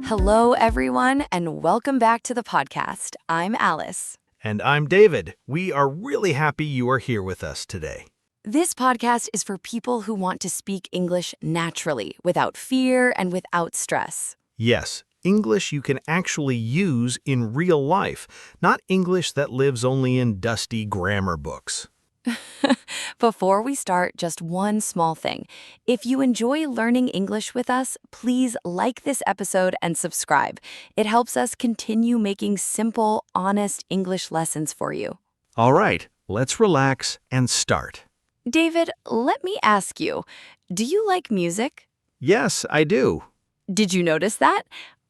Hello, everyone, and welcome back to the podcast. I'm Alice. And I'm David. We are really happy you are here with us today. This podcast is for people who want to speak English naturally, without fear and without stress. Yes, English you can actually use in real life, not English that lives only in dusty grammar books. Before we start, just one small thing. If you enjoy learning English with us, please like this episode and subscribe. It helps us continue making simple, honest English lessons for you. All right, let's relax and start. David, let me ask you, do you like music? Yes, I do. Did you notice that?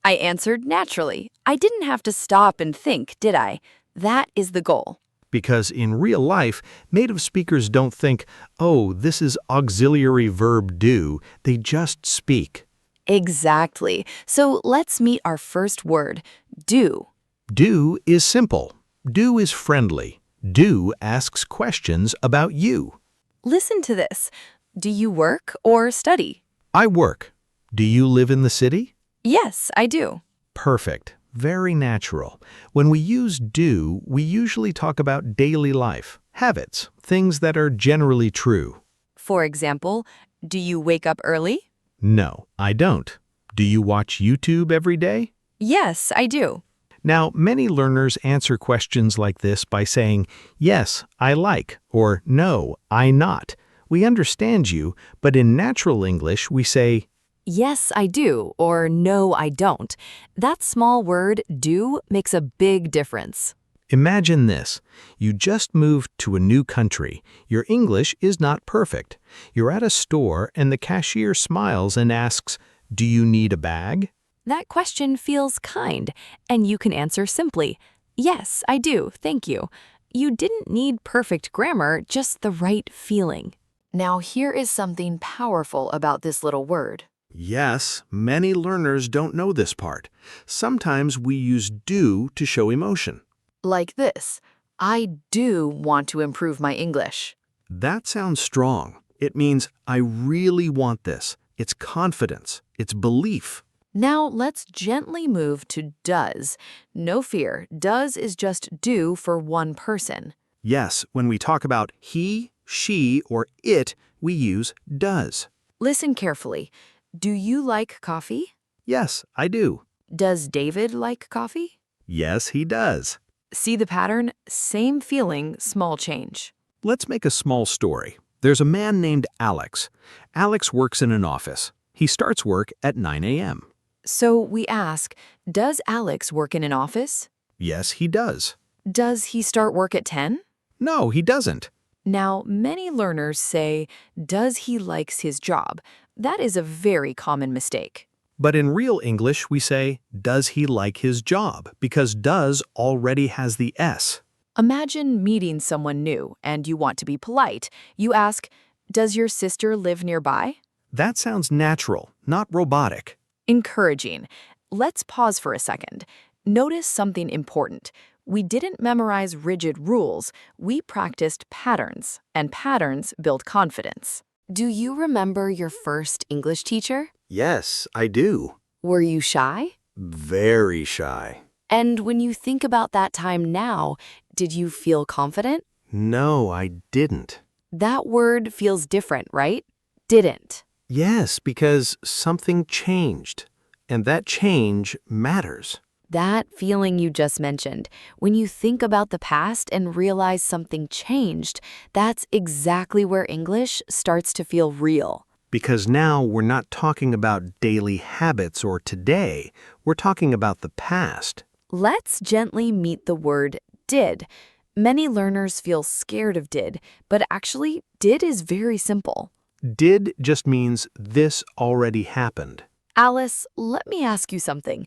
I answered naturally. I didn't have to stop and think, did I? That is the goal. Because in real life, native speakers don't think, oh, this is auxiliary verb do. They just speak. Exactly. So let's meet our first word, do. Do is simple. Do is friendly. Do asks questions about you. Listen to this. Do you work or study? I work. Do you live in the city? Yes, I do. Perfect. Very natural. When we use do, we usually talk about daily life, habits, things that are generally true. For example, do you wake up early? No, I don't. Do you watch YouTube every day? Yes, I do. Now, many learners answer questions like this by saying, yes, I like, or no, I not. We understand you, but in natural English, we say, Yes, I do, or no, I don't. That small word, do, makes a big difference. imagine this. You just moved to a new country. Your English is not perfect. You're at a store and the cashier smiles and asks, do you need a bag? That question feels kind, and you can answer simply, yes, I do, thank you. You didn't need perfect grammar, just the right feeling. Now here is something powerful about this little word. Yes, many learners don't know this part. Sometimes we use do to show emotion. Like this, I do want to improve my English. That sounds strong. It means I really want this. It's confidence. It's belief. Now let's gently move to does. No fear, does is just do for one person. Yes, when we talk about he, she, or it, we use does. Listen carefully. Do you like coffee? Yes, I do. Does David like coffee? Yes, he does. See the pattern? Same feeling, small change. Let's make a small story. There's a man named Alex. Alex works in an office. He starts work at 9 a.m. So we ask, does Alex work in an office? Yes, he does. Does he start work at 10? No, he doesn't. Now, many learners say, does he likes his job? That is a very common mistake. But in real English, we say, does he like his job? Because does already has the S. Imagine meeting someone new and you want to be polite. You ask, does your sister live nearby? That sounds natural, not robotic. Encouraging. Let's pause for a second. Notice something important. We didn't memorize rigid rules. We practiced patterns, and patterns build confidence. Do you remember your first English teacher? Yes, I do. Were you shy? Very shy. And when you think about that time now, did you feel confident? No, I didn't. That word feels different, right? Didn't. Yes, because something changed. And that change matters. That feeling you just mentioned, when you think about the past and realize something changed, that's exactly where English starts to feel real. Because now we're not talking about daily habits or today. We're talking about the past. Let's gently meet the word did. Many learners feel scared of did, but actually, did is very simple. Did just means this already happened. Alice, let me ask you something.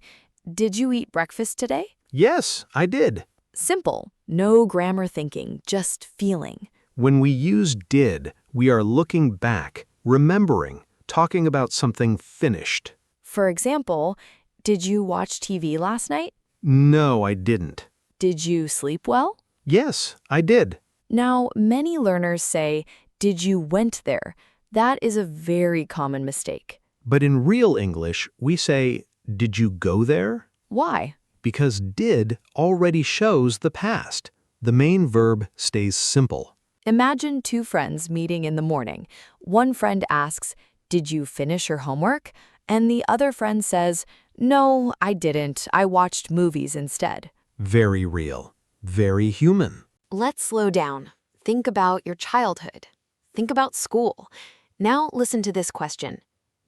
Did you eat breakfast today? Yes, I did. Simple. No grammar thinking, just feeling. When we use did, we are looking back, remembering, talking about something finished. For example, did you watch TV last night? No, I didn't. Did you sleep well? Yes, I did. Now, many learners say, did you went there? That is a very common mistake. But in real English, we say, Did you go there? Why? Because did already shows the past. The main verb stays simple. Imagine two friends meeting in the morning. One friend asks, "Did you finish your homework?" And the other friend says, "No, I didn't. I watched movies instead." Very real. Very human. Let's slow down. Think about your childhood. Think about school. Now listen to this question.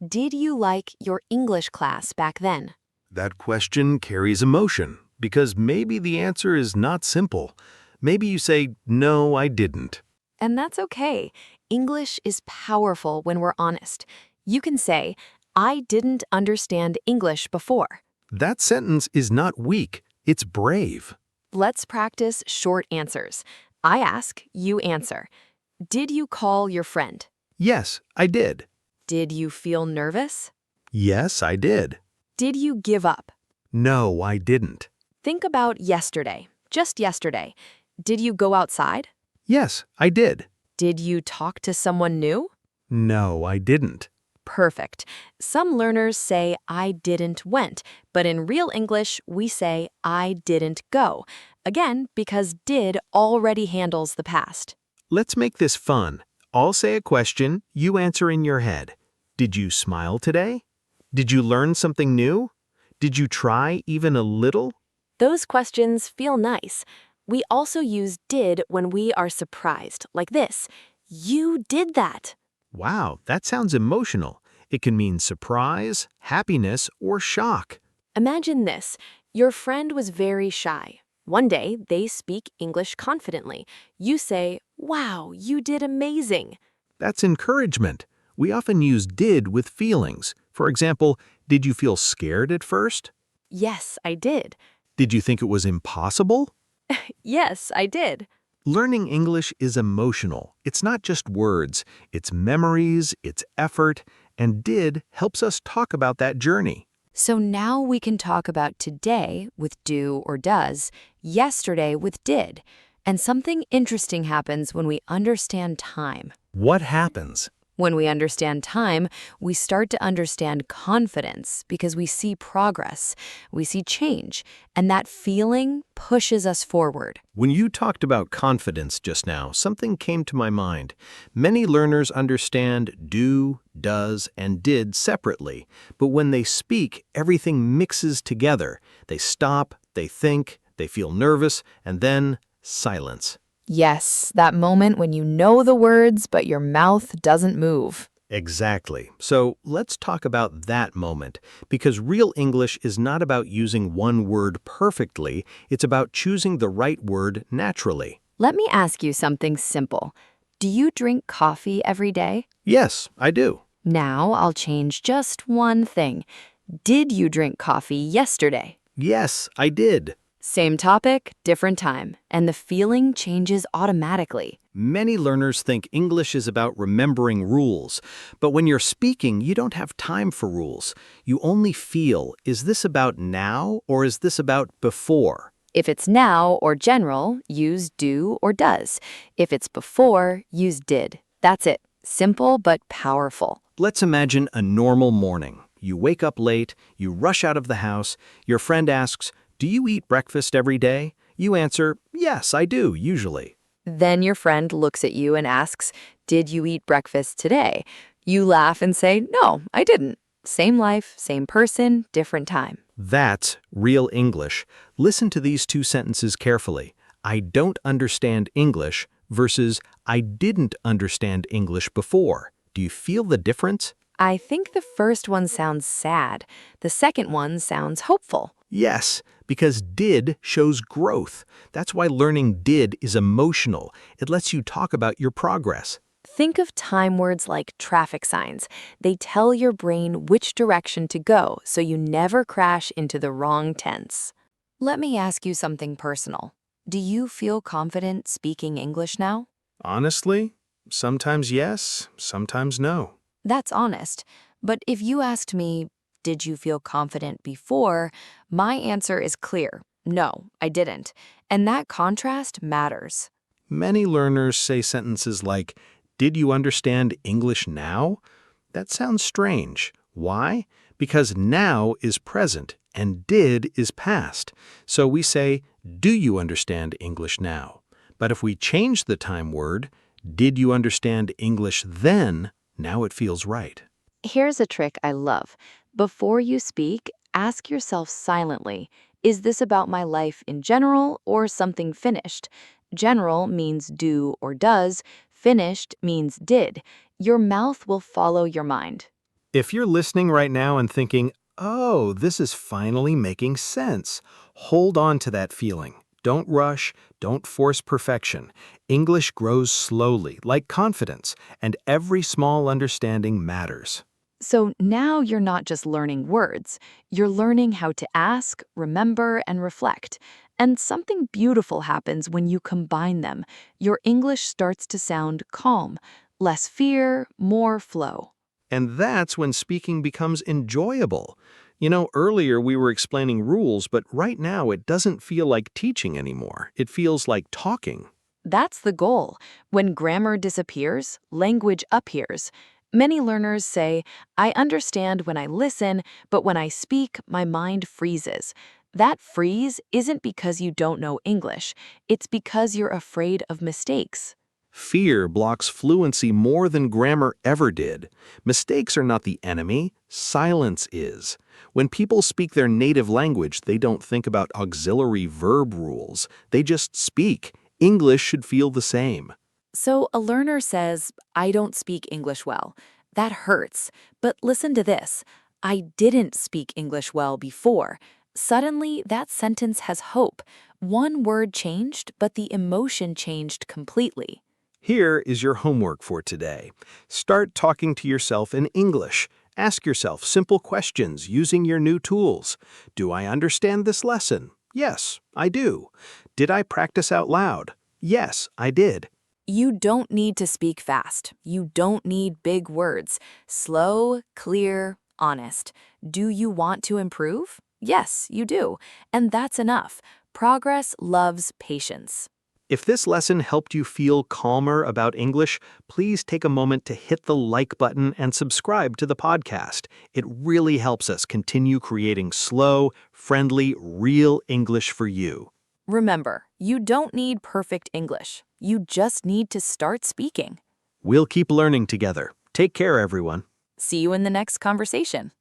Did you like your English class back then? That question carries emotion because maybe the answer is not simple. Maybe you say, no, I didn't. And that's okay. English is powerful when we're honest. You can say, "I didn't understand English before." That sentence is not weak. It's brave. Let's practice short answers. I ask, you answer. Did you call your friend? Yes, I did. Did you feel nervous? Yes, I did. Did you give up? No, I didn't. Think about yesterday, just yesterday. Did you go outside? Yes, I did. Did you talk to someone new? No, I didn't. Perfect. Some learners say I didn't went, but in real English, we say I didn't go. Again, because did already handles the past. Let's make this fun. I'll say a question, you answer in your head. Did you smile today? Did you learn something new? Did you try even a little? Those questions feel nice. We also use did when we are surprised, like this. You did that. Wow, that sounds emotional. It can mean surprise, happiness, or shock. Imagine this. Your friend was very shy. One day, they speak English confidently. You say, "Wow, you did amazing." That's encouragement. We often use did with feelings. For example, did you feel scared at first? Yes, I did. Did you think it was impossible? Yes, I did. Learning English is emotional. It's not just words. It's memories, it's effort, and did helps us talk about that journey. So now we can talk about today with do or does, yesterday with did. And something interesting happens when we understand time. What happens? When we understand time, we start to understand confidence because we see progress, we see change, and that feeling pushes us forward. When you talked about confidence just now, something came to my mind. Many learners understand do, does, and did separately, but when they speak, everything mixes together. They stop, they think, they feel nervous, and then silence. Yes, that moment when you know the words, but your mouth doesn't move. Exactly. So let's talk about that moment, because real English is not about using one word perfectly, it's about choosing the right word naturally. Let me ask you something simple. Do you drink coffee every day? Yes, I do. Now I'll change just one thing. Did you drink coffee yesterday? Yes, I did. Same topic, different time, and the feeling changes automatically. Many learners think English is about remembering rules, but when you're speaking, you don't have time for rules. You only feel, is this about now or is this about before? If it's now or general, use do or does. If it's before, use did. That's it. Simple but powerful. Let's imagine a normal morning. You wake up late, you rush out of the house, your friend asks, "Do you eat breakfast every day?" You answer, "Yes, I do, usually." Then your friend looks at you and asks, "Did you eat breakfast today?" You laugh and say, "No, I didn't." Same life, same person, different time. That's real English. Listen to these two sentences carefully. I don't understand English versus I didn't understand English before. Do you feel the difference? I think the first one sounds sad. The second one sounds hopeful. Yes, because did shows growth. That's why learning did is emotional. It lets you talk about your progress. Think of time words like traffic signs. They tell your brain which direction to go so you never crash into the wrong tense. Let me ask you something personal. Do you feel confident speaking English now? Honestly, sometimes yes, sometimes no. That's honest. But if you asked me, did you feel confident before? My answer is clear. No, I didn't. And that contrast matters. Many learners say sentences like, "Did you understand English now?" That sounds strange. Why? Because now is present and did is past. So we say, do you understand English now? But if we change the time word, did you understand English then? Now it feels right. Here's a trick I love. Before you speak, ask yourself silently, is this about my life in general or something finished? General means do or does, finished means did. Your mouth will follow your mind. If you're listening right now and thinking, oh, this is finally making sense, hold on to that feeling. Don't rush, don't force perfection. English grows slowly, like confidence, and every small understanding matters. So now you're not just learning words, you're learning how to ask, remember, and reflect. And something beautiful happens when you combine them. Your English starts to sound calm, less fear, more flow. And that's when speaking becomes enjoyable. Earlier we were explaining rules, but right now it doesn't feel like teaching anymore. It feels like talking. That's the goal. When grammar disappears, language appears. Many learners say, I understand when I listen, but when I speak, my mind freezes. That freeze isn't because you don't know English. It's because you're afraid of mistakes. Fear blocks fluency more than grammar ever did. Mistakes are not the enemy, silence is. When people speak their native language, they don't think about auxiliary verb rules. They just speak. English should feel the same. So a learner says, I don't speak English well. That hurts. But listen to this. I didn't speak English well before. Suddenly, that sentence has hope. One word changed, but the emotion changed completely. Here is your homework for today. Start talking to yourself in English. Ask yourself simple questions using your new tools. Do I understand this lesson? Yes, I do. Did I practice out loud? Yes, I did. You don't need to speak fast. You don't need big words. Slow, clear, honest. Do you want to improve? Yes, you do. And that's enough. Progress loves patience. If this lesson helped you feel calmer about English, please take a moment to hit the like button and subscribe to the podcast. It really helps us continue creating slow, friendly, real English for you. Remember, you don't need perfect English. You just need to start speaking. We'll keep learning together. Take care, everyone. See you in the next conversation.